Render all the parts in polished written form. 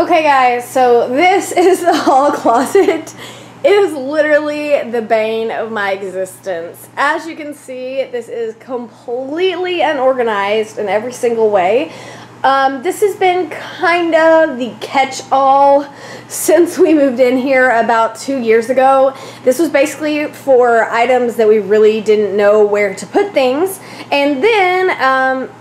Okay guys, so this is the hall closet. It is literally the bane of my existence. As you can see, this is completely unorganized in every single way. This has been kind of the catch-all since we moved in here about 2 years ago. This was basically for items that we really didn't know where to put things. And then,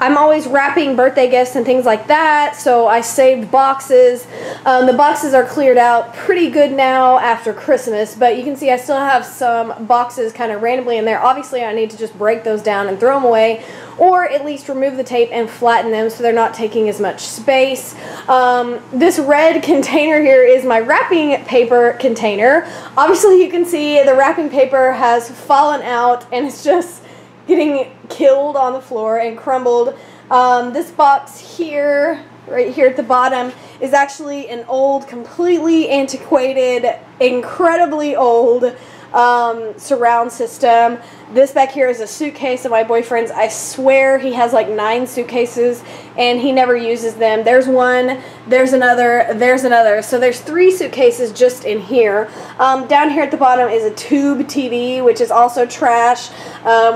I'm always wrapping birthday gifts and things like that, so I saved boxes. The boxes are cleared out pretty good now after Christmas, but you can see I still have some boxes kind of randomly in there. Obviously, I need to just break those down and throw them away, or at least remove the tape and flatten them so they're not taking as much space. This red container here is my wrapping paper container. Obviously, you can see the wrapping paper has fallen out and it's just getting killed on the floor and crumbled. This box here, right here at the bottom, is actually an old, completely antiquated, incredibly old surround system. This back here is a suitcase of my boyfriend's. I swear he has like 9 suitcases and he never uses them. There's one, there's another, there's another. So there's 3 suitcases just in here. Down here at the bottom is a tube TV, which is also trash.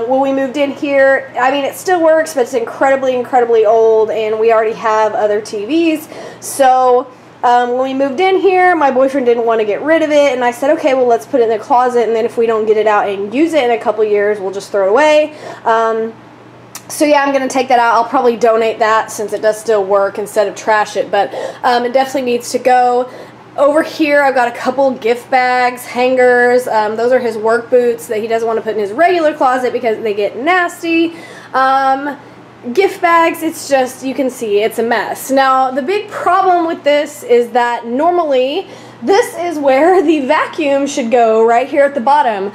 When we moved in here, I mean, it still works, but it's incredibly old, and we already have other TVs. So when we moved in here, my boyfriend didn't want to get rid of it, and I said, okay, well, let's put it in the closet, and then if we don't get it out and use it in a couple years, we'll just throw it away. So yeah, I'm going to take that out. I'll probably donate that since it does still work instead of trash it, but it definitely needs to go. Over here, I've got a couple gift bags, hangers. Those are his work boots that he doesn't want to put in his regular closet because they get nasty. Gift bags, it's just, you can see, it's a mess. Now, the big problem with this is that normally this is where the vacuum should go, right here at the bottom.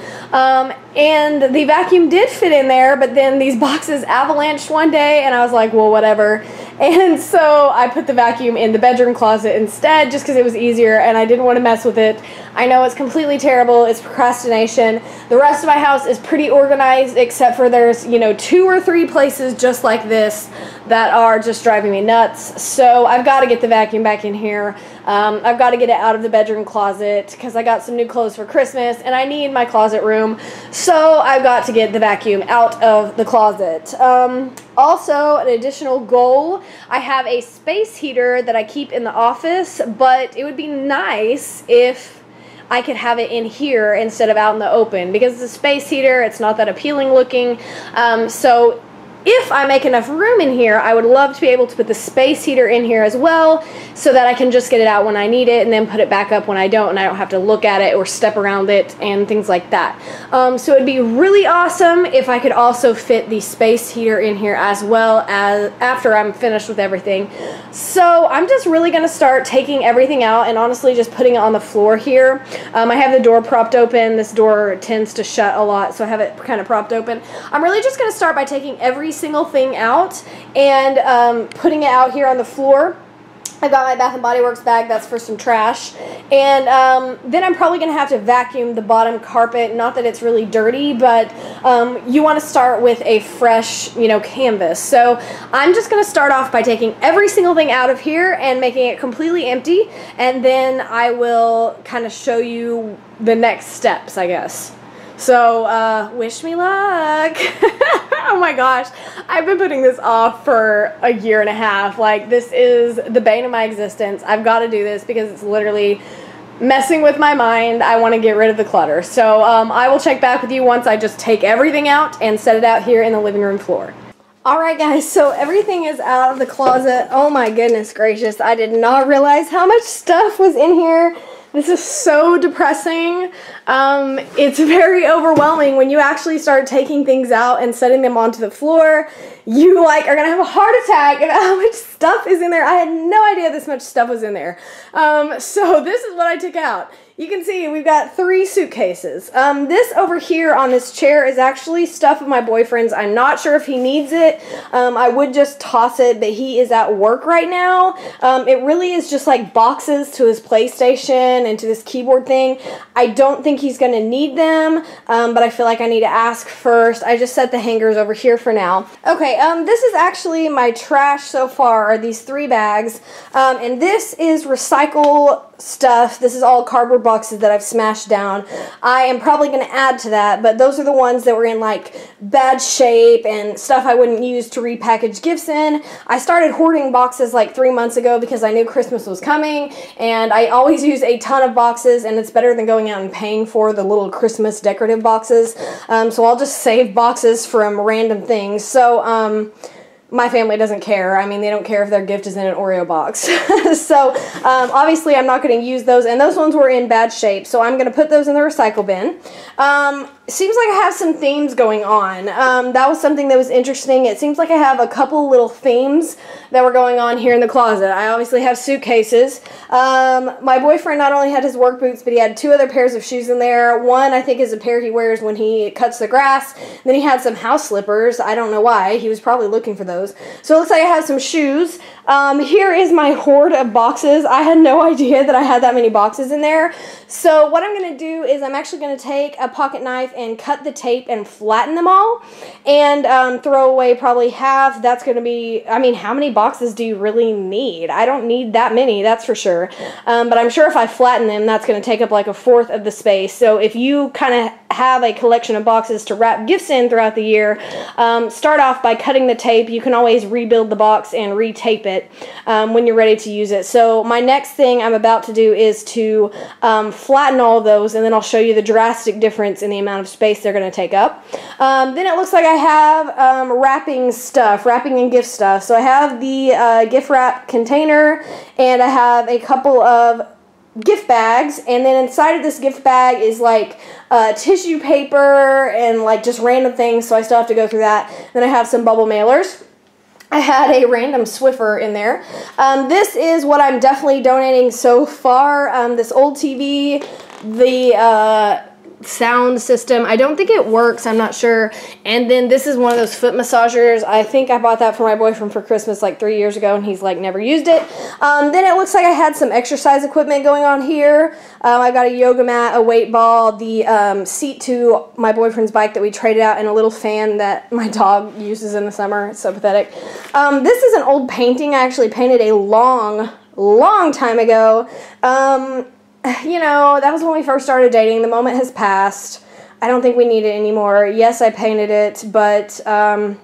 And the vacuum did fit in there, but then these boxes avalanched one day, and I was like, well, whatever. And so I put the vacuum in the bedroom closet instead, just because it was easier, and I didn't want to mess with it. I know it's completely terrible. It's procrastination. The rest of my house is pretty organized, except for there's, you know, 2 or 3 places just like this that are just driving me nuts. So I've got to get the vacuum back in here. I've got to get it out of the bedroom closet because I got some new clothes for Christmas, and I need my closet room. So I've got to get the vacuum out of the closet. Also, an additional goal, I have a space heater that I keep in the office, but it would be nice if I could have it in here instead of out in the open, because it's a space heater, it's not that appealing looking. So if I make enough room in here, I would love to be able to put the space heater in here as well, so that I can just get it out when I need it and then put it back up when I don't, and I don't have to look at it or step around it and things like that. So it'd be really awesome if I could also fit the space heater in here as well as after I'm finished with everything. So I'm just really going to start taking everything out and honestly just putting it on the floor here. I have the door propped open. This door tends to shut a lot, so I have it kind of propped open. I'm really just going to start by taking every single thing out and putting it out here on the floor. I've got my Bath & Body Works bag, that's for some trash. And then I'm probably going to have to vacuum the bottom carpet. Not that it's really dirty, but you want to start with a fresh, you know, canvas. So I'm just going to start off by taking every single thing out of here and making it completely empty. And then I will kind of show you the next steps, I guess. So, wish me luck. Oh my gosh, I've been putting this off for a year and a half. Like, this is the bane of my existence. I've got to do this because it's literally messing with my mind. I want to get rid of the clutter. So, I will check back with you once I just take everything out and set it out here in the living room floor. Alright guys, so everything is out of the closet. Oh my goodness gracious, I did not realize how much stuff was in here. This is so depressing. It's very overwhelming when you actually start taking things out and setting them onto the floor. You like are gonna have a heart attack at how much stuff is in there. I had no idea this much stuff was in there. So this is what I took out. You can see we've got 3 suitcases. This over here on this chair is actually stuff of my boyfriend's. I'm not sure if he needs it. I would just toss it, but he is at work right now. It really is just like boxes to his PlayStation and to this keyboard thing. I don't think he's going to need them, but I feel like I need to ask first. I just set the hangers over here for now. Okay, this is actually my trash so far, are these 3 bags, and this is recycle stuff. This is all cardboard boxes that I've smashed down. I am probably going to add to that, but those are the ones that were in like bad shape and stuff I wouldn't use to repackage gifts in. I started hoarding boxes like 3 months ago because I knew Christmas was coming, and I always use a ton of boxes, and it's better than going out and paying for the little Christmas decorative boxes. So I'll just save boxes from random things. So my family doesn't care. I mean, they don't care if their gift is in an Oreo box. So, obviously, I'm not going to use those, and those ones were in bad shape, so I'm going to put those in the recycle bin. Seems like I have some themes going on. That was something that was interesting. It seems like I have a couple little themes that were going on here in the closet. I obviously have suitcases. My boyfriend not only had his work boots, but he had 2 other pairs of shoes in there. One, I think, is a pair he wears when he cuts the grass. Then he had some house slippers. I don't know why. He was probably looking for those. So it looks like I have some shoes. Here is my hoard of boxes. I had no idea that I had that many boxes in there. So what I'm going to do is I'm actually going to take a pocket knife and cut the tape and flatten them all, and throw away probably half. That's going to be, I mean, how many boxes do you really need? I don't need that many, that's for sure. But I'm sure if I flatten them, that's going to take up like a 1/4 of the space. So if you kind of have a collection of boxes to wrap gifts in throughout the year, start off by cutting the tape. You can always rebuild the box and retape it when you're ready to use it. So my next thing I'm about to do is to flatten all of those, and then I'll show you the drastic difference in the amount of space they're going to take up. Then it looks like I have wrapping stuff, wrapping and gift stuff. So I have the gift wrap container, and I have a couple of gift bags, and then inside of this gift bag is like tissue paper and like just random things, so I still have to go through that. Then I have some bubble mailers. I had a random Swiffer in there. This is what I'm definitely donating so far. This old TV, the sound system. I don't think it works. I'm not sure. And then this is one of those foot massagers. I think I bought that for my boyfriend for Christmas like 3 years ago, and he's like never used it. Then it looks like I had some exercise equipment going on here. I've got a yoga mat, a weight ball, the seat to my boyfriend's bike that we traded out, and a little fan that my dog uses in the summer. It's so pathetic. This is an old painting I actually painted a long time ago. You know, that was when we first started dating. The moment has passed. I don't think we need it anymore. Yes, I painted it, but I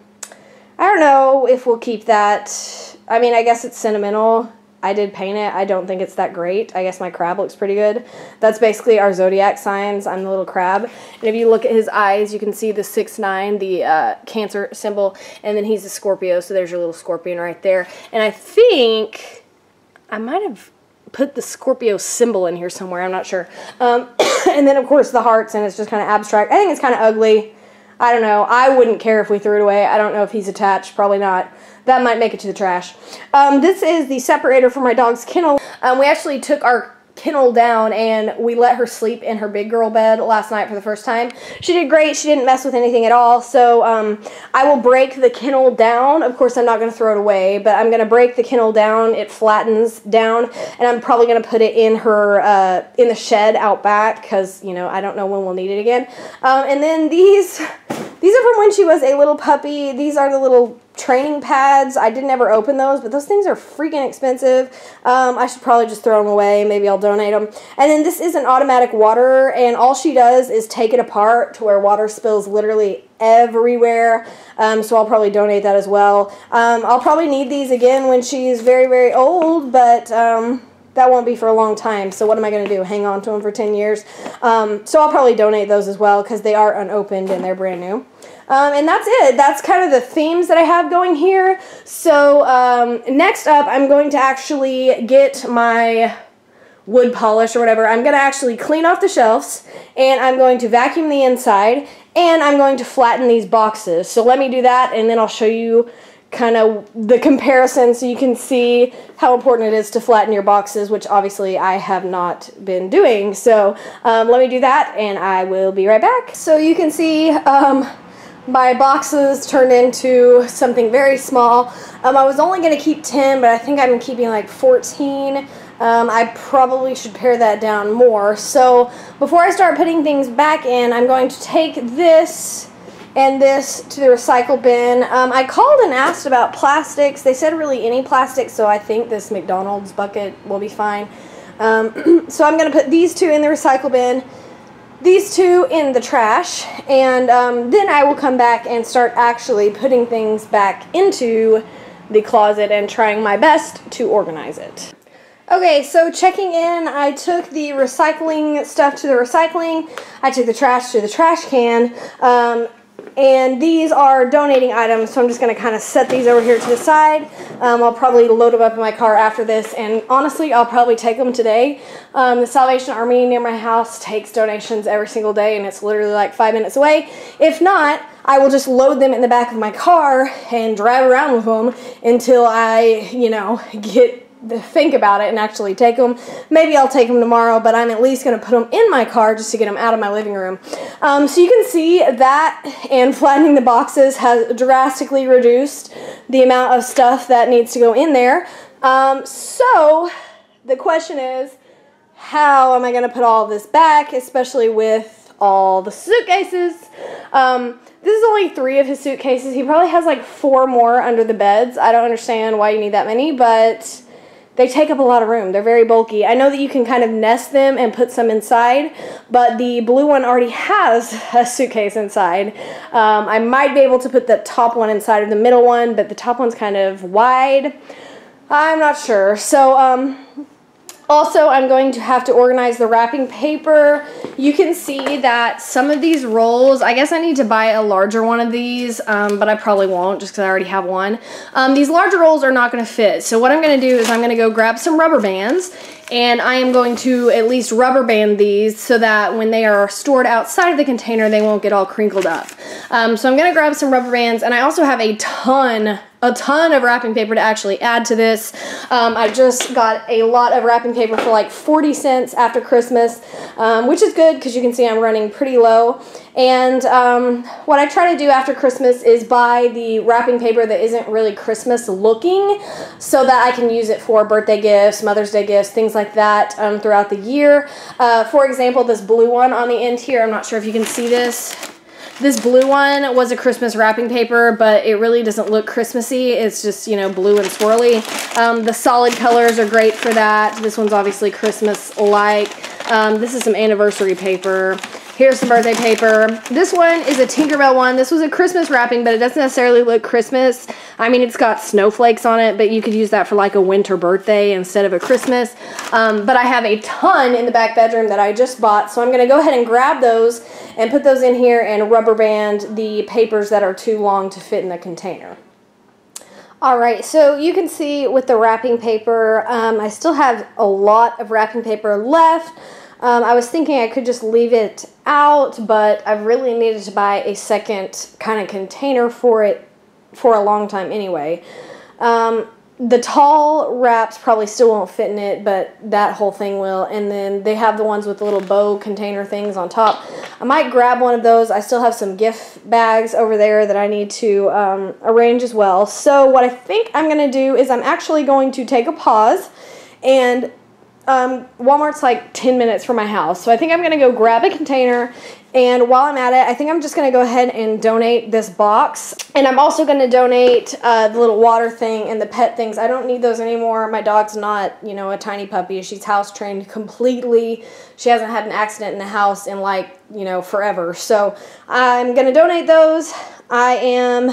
don't know if we'll keep that. I mean, I guess it's sentimental. I did paint it. I don't think it's that great. I guess my crab looks pretty good. That's basically our zodiac signs. I'm the little crab. And if you look at his eyes, you can see the 6'9", the Cancer symbol, and then he's a Scorpio, so there's your little scorpion right there. And I think I might have put the Scorpio symbol in here somewhere. I'm not sure. And then, of course, the hearts, and it's just kind of abstract. I think it's kind of ugly. I don't know. I wouldn't care if we threw it away. I don't know if he's attached. Probably not. That might make it to the trash. This is the separator for my dog's kennel. We actually took our kennel down, and we let her sleep in her big girl bed last night for the first time. She did great. She didn't mess with anything at all. So I will break the kennel down. Of course, I'm not going to throw it away, but I'm going to break the kennel down. It flattens down, and I'm probably going to put it in her in the shed out back, because, you know, I don't know when we'll need it again. And then these are from when she was a little puppy. These are the little training pads. I didn't ever open those, but those things are freaking expensive. I should probably just throw them away. Maybe I'll donate them. And then this is an automatic water, and all she does is take it apart to where water spills literally everywhere. So I'll probably donate that as well. I'll probably need these again when she's very, very old, but that won't be for a long time. So what am I going to do? Hang on to them for 10 years? So I'll probably donate those as well, because they are unopened and they're brand new. And that's it. That's kind of the themes that I have going here. So next up, I'm going to actually get my wood polish or whatever. I'm going to actually clean off the shelves, and I'm going to vacuum the inside, and I'm going to flatten these boxes. So let me do that, and then I'll show you kind of the comparison so you can see how important it is to flatten your boxes, which obviously I have not been doing. So let me do that, and I will be right back. So you can see my boxes turned into something very small. I was only going to keep 10, but I think I'm keeping like 14. I probably should pare that down more. So before I start putting things back in, I'm going to take this and this to the recycle bin. I called and asked about plastics. They said really any plastic, so I think this McDonald's bucket will be fine. So I'm going to put these two in the recycle bin, these two in the trash, and then I will come back and start actually putting things back into the closet and trying my best to organize it. Okay, so checking in, I took the recycling stuff to the recycling, I took the trash to the trash can, and these are donating items, so I'm just going to kind of set these over here to the side. I'll probably load them up in my car after this, and honestly, I'll probably take them today. The Salvation Army near my house takes donations every single day, and it's literally like 5 minutes away. If not, I will just load them in the back of my car and drive around with them until I, think about it and actually take them. Maybe I'll take them tomorrow, but I'm at least going to put them in my car just to get them out of my living room. So you can see that, and flattening the boxes has drastically reduced the amount of stuff that needs to go in there. So the question is, how am I going to put all of this back, especially with all the suitcases? This is only 3 of his suitcases. He probably has like 4 more under the beds. I don't understand why you need that many, but they take up a lot of room. They're very bulky. I know that you can kind of nest them and put some inside, but the blue one already has a suitcase inside. I might be able to put the top one inside of the middle one, but the top one's kind of wide. I'm not sure. So, also, I'm going to have to organize the wrapping paper. You can see that some of these rolls, I guess I need to buy a larger one of these, but I probably won't just because I already have one. These larger rolls are not going to fit. So what I'm going to do is I'm going to go grab some rubber bands, and I am going to at least rubber band these so that when they are stored outside of the container, they won't get all crinkled up. So I'm going to grab some rubber bands, and I also have a ton of wrapping paper to actually add to this. I just got a lot of wrapping paper for like 40 cents after Christmas, which is good because you can see I'm running pretty low. And what I try to do after Christmas is buy the wrapping paper that isn't really Christmas looking so that I can use it for birthday gifts, Mother's Day gifts, things like that throughout the year. For example, this blue one on the end here, I'm not sure if you can see this. This blue one was a Christmas wrapping paper, but it really doesn't look Christmassy. It's just, blue and swirly. The solid colors are great for that. This one's obviously Christmas-like. This is some anniversary paper. Here's some birthday paper. This one is a Tinkerbell one. This was a Christmas wrapping, but it doesn't necessarily look Christmas. I mean, it's got snowflakes on it, but you could use that for like a winter birthday instead of a Christmas. But I have a ton in the back bedroom that I just bought, so I'm going to go ahead and grab those and put those in here and rubber band the papers that are too long to fit in the container. Alright, so you can see with the wrapping paper, I still have a lot of wrapping paper left. I was thinking I could just leave it out, but I really needed to buy a second kind of container for it for a long time anyway. The tall wraps probably still won't fit in it, but that whole thing will. And then they have the ones with the little bow container things on top. I might grab one of those. I still have some gift bags over there that I need to arrange as well. So what I think I'm going to do is I'm actually going to take a pause, and Walmart's like 10 minutes from my house. So I think I'm going to go grab a container, and while I'm at it, I think I'm just going to go ahead and donate this box. And I'm also going to donate the little water thing and the pet things. I don't need those anymore. My dog's not, a tiny puppy. She's house trained completely. She hasn't had an accident in the house in like, forever. So I'm going to donate those. I am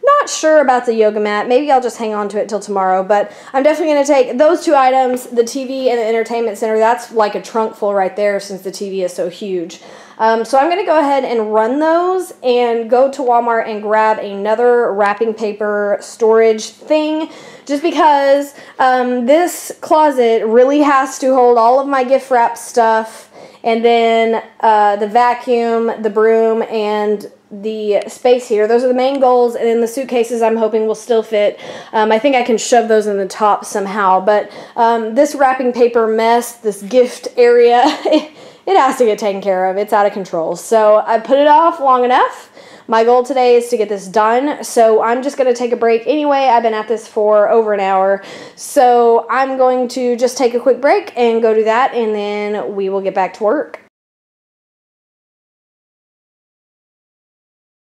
not sure about the yoga mat. Maybe I'll just hang on to it till tomorrow, but I'm definitely going to take those 2 items, the TV and the entertainment center. That's like a trunk full right there since the TV is so huge. So I'm going to go ahead and run those and go to Walmart and grab another wrapping paper storage thing, just because this closet really has to hold all of my gift wrap stuff, and then the vacuum, the broom, and the space here. Those are the main goals, and then the suitcases I'm hoping will still fit. I think I can shove those in the top somehow, but this wrapping paper mess, this gift area, it has to get taken care of. It's out of control. So I put it off long enough. My goal today is to get this done, so I'm just going to take a break anyway. I've been at this for over an hour, so I'm going to just take a quick break and go do that, and then we will get back to work.